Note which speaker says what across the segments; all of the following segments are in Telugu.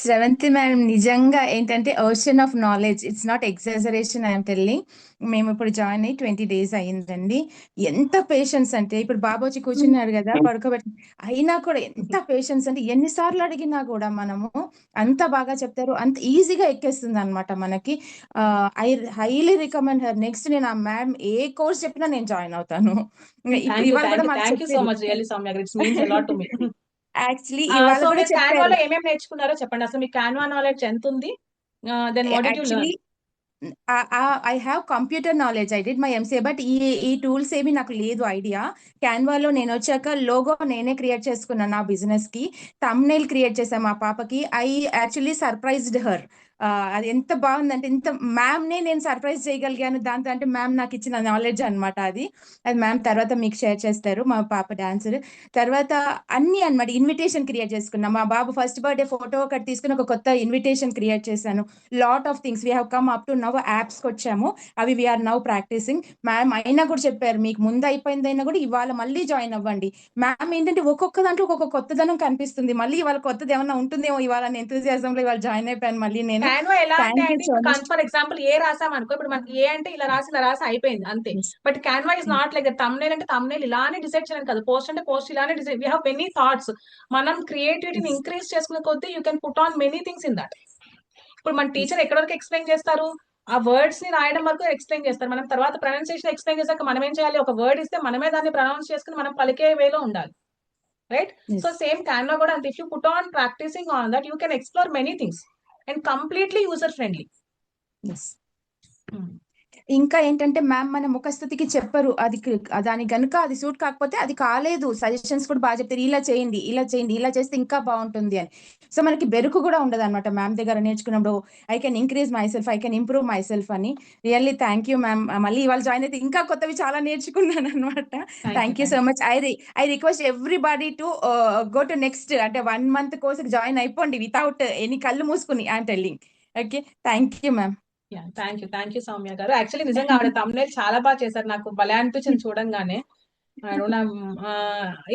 Speaker 1: శ్రవంతి మ్యామ్ నిజంగా ఏంటంటే ocean of knowledge. It's not exaggeration I'm telling. మేము ఇప్పుడు జాయిన్ అయ్యి 20 డేస్ అయ్యిందండి. ఎంత పేషెన్స్ అంటే ఇప్పుడు బాబు వచ్చి కూర్చున్నాడు కదా పడుకోబెట్టి, అయినా కూడా ఎంత పేషెన్స్ అంటే ఎన్నిసార్లు అడిగినా కూడా మనము అంత బాగా చెప్తారు, అంత ఈజీగా ఎక్కేస్తుంది అనమాట మనకి. I highly recommend her. Next నేను ఆ మ్యామ్ ఏ కోర్స్ చెప్పినా నేను జాయిన్ అవుతాను. ఇప్పుడు
Speaker 2: థ్యాంక్ యూ
Speaker 1: ఇవాళ
Speaker 2: థ్యాంక్
Speaker 1: కూడా
Speaker 2: యూ
Speaker 1: మాకు
Speaker 2: థ్యాంక్ యూ సో
Speaker 1: చెప్పారు.
Speaker 2: మచ్ రియల్లీ సౌమ్య గారు, it's means a lot to me.
Speaker 1: Actually ఇవాళ
Speaker 2: సో
Speaker 1: కూడా
Speaker 2: మీరు
Speaker 1: చెప్పారు.
Speaker 2: క్యాన్వాలో ఏమేమి నేర్చుకున్నారో చెప్పండి, అసలు మీ క్యాన్వా నాలెడ్జ్ ఎంత ఉంది, then what did you
Speaker 1: actually
Speaker 2: learn?
Speaker 1: I have computer knowledge. I did my MCA. But ఈ టూల్స్ ఏమి నాకు లేదు ఐడియా. క్యాన్వాలో నేను వచ్చాక లోగో నేనే క్రియేట్ చేసుకున్నాను నా బిజినెస్ కి. థంబ్నెయిల్ క్రియేట్ చేశాను మా పాపకి. I actually surprised her. అది ఎంత బాగుందంటే, ఇంత మ్యామ్ నే నేను సర్ప్రైజ్ చేయగలిగాను దాంతో, అంటే మ్యామ్ నాకు ఇచ్చిన నాలెడ్జ్ అనమాట అది. అది మ్యామ్ తర్వాత మీకు షేర్ చేస్తారు, మా పాప డాన్సర్. తర్వాత అన్ని అన్నమాట. ఇన్విటేషన్ క్రియేట్ చేసుకున్నాం. మా బాబు ఫస్ట్ బర్త్డే ఫోటో ఒకటి తీసుకుని ఒక కొత్త ఇన్విటేషన్ క్రియేట్ చేశాను. Lot of things we have come up to now. యాప్స్కి వచ్చాము, అవి వీఆర్ నవ్ ప్రాక్టీసింగ్. మ్యామ్ అయినా కూడా చెప్పారు, మీకు ముందు అయిపోయిందైనా కూడా ఇవాళ మళ్ళీ జాయిన్ అవ్వండి. మ్యామ్ ఏంటంటే ఒక్కొక్క దాంట్లో ఒక్కొక్క కొత్తదనం కనిపిస్తుంది. మళ్ళీ ఇవాళ కొత్తది ఏమన్నా ఉంటుందేమో ఇవాళ ఎంతూజియాజం లో ఇవాళ జాయిన్ అయిపోయాను మళ్ళీ నేను.
Speaker 2: క్యాన్వా ఎలా అంటే
Speaker 1: థ్యాంక్ యూ
Speaker 2: అండి,
Speaker 1: సో
Speaker 2: ఇప్పుడు
Speaker 1: మచ్.
Speaker 2: ఫర్ ఎగ్జాంపుల్ ఏ రాసాం అనుకో, ఇప్పుడు మనకి ఏ అంటే ఇలా రాసి అయిపోయింది అంతే. But Canva is not like thumbnail అంటే తమ్నేల్ ఇలానే డిసైడ్ చేయడం కాదు, పోస్ట్ అంటే పోస్ట్ ఇలానే decide. We have many thoughts. మనం క్రియేటివిటీని ఇంక్రీజ్ చేసుకునే కొద్దీ you can put on many things in that. ఇప్పుడు మన టీచర్ ఎక్కడి వరకు ఎక్స్ప్లెయిన్ చేస్తారు, ఆ వర్డ్స్ ని రాయడం వరకు ఎక్స్ప్లెయిన్ చేస్తారు. మనం తర్వాత ప్రొనౌన్సియేషన్ ఎక్స్ప్లెయిన్ చేశాక మనం ఏం చేయాలి, ఒక వర్డ్ ఇస్తే మనమే దాన్ని ప్రొనౌన్స్ చేసుకుని మనం పలికే వేలో ఉండాలి, రైట్? సో సేమ్ క్యాన్వా కూడా అంతే. If you put on practising on that, you can explore many things and completely user friendly.
Speaker 1: ఇంకా ఏంటంటే మ్యామ్ మన ముఖస్థుతికి చెప్పరు, అది దాని గనుక అది సూట్ కాకపోతే అది కాలేదు, సజెషన్స్ కూడా బాగా చెప్తారు, ఇలా చేయండి ఇలా చేయండి ఇలా చేస్తే ఇంకా బాగుంటుంది అని. సో మనకి బెరుకు కూడా ఉండదు అనమాట మ్యామ్ దగ్గర నేర్చుకున్నప్పుడు. I can increase myself, I can improve myself అని. Really thank you ma'am. మళ్ళీ ఇవాళ జాయిన్ అయితే ఇంకా కొత్తవి చాలా నేర్చుకున్నాను అనమాట.
Speaker 2: Thank you
Speaker 1: thank you so
Speaker 2: thank you.
Speaker 1: Much. I request everybody to go to next, అంటే 1 month కోర్సుకి జాయిన్ అయిపోండి వితౌట్ ఎనీ కళ్ళు మూసుకుని I'm telling. Okay, thank you ma'am.
Speaker 2: Thank you Soumya గారు. యాక్చువల్లీ నిజంగా ఆవిడ తమ్నేల్ చాలా బాగా చేశారు, నాకు భలే అనిపించింది చూడంగానే.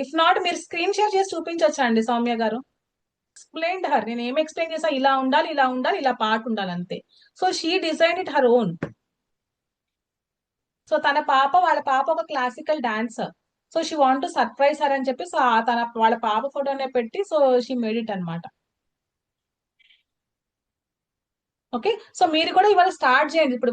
Speaker 2: ఇఫ్ నాట్ మీరు స్క్రీన్ షేర్ చేసి చూపించొచ్చా అండి సౌమ్య గారు? ఎక్స్ప్లెయిన్ హర్, నేను ఏం ఎక్స్ప్లెయిన్ చేసా, ఇలా ఉండాలి ఇలా ఉండాలి ఇలా పాట ఉండాలి అంతే. So she design it her own. So వాళ్ళ పాప ఒక classical dancer. So she want to surprise her అని చెప్పి, సో వాళ్ళ పాప ఫోటోనే పెట్టి, సో షీ మేడ్ ఇట్ అనమాట. ఓకే, సో మీరు కూడా ఇవాళ స్టార్ట్ చేయండి ఇప్పుడు.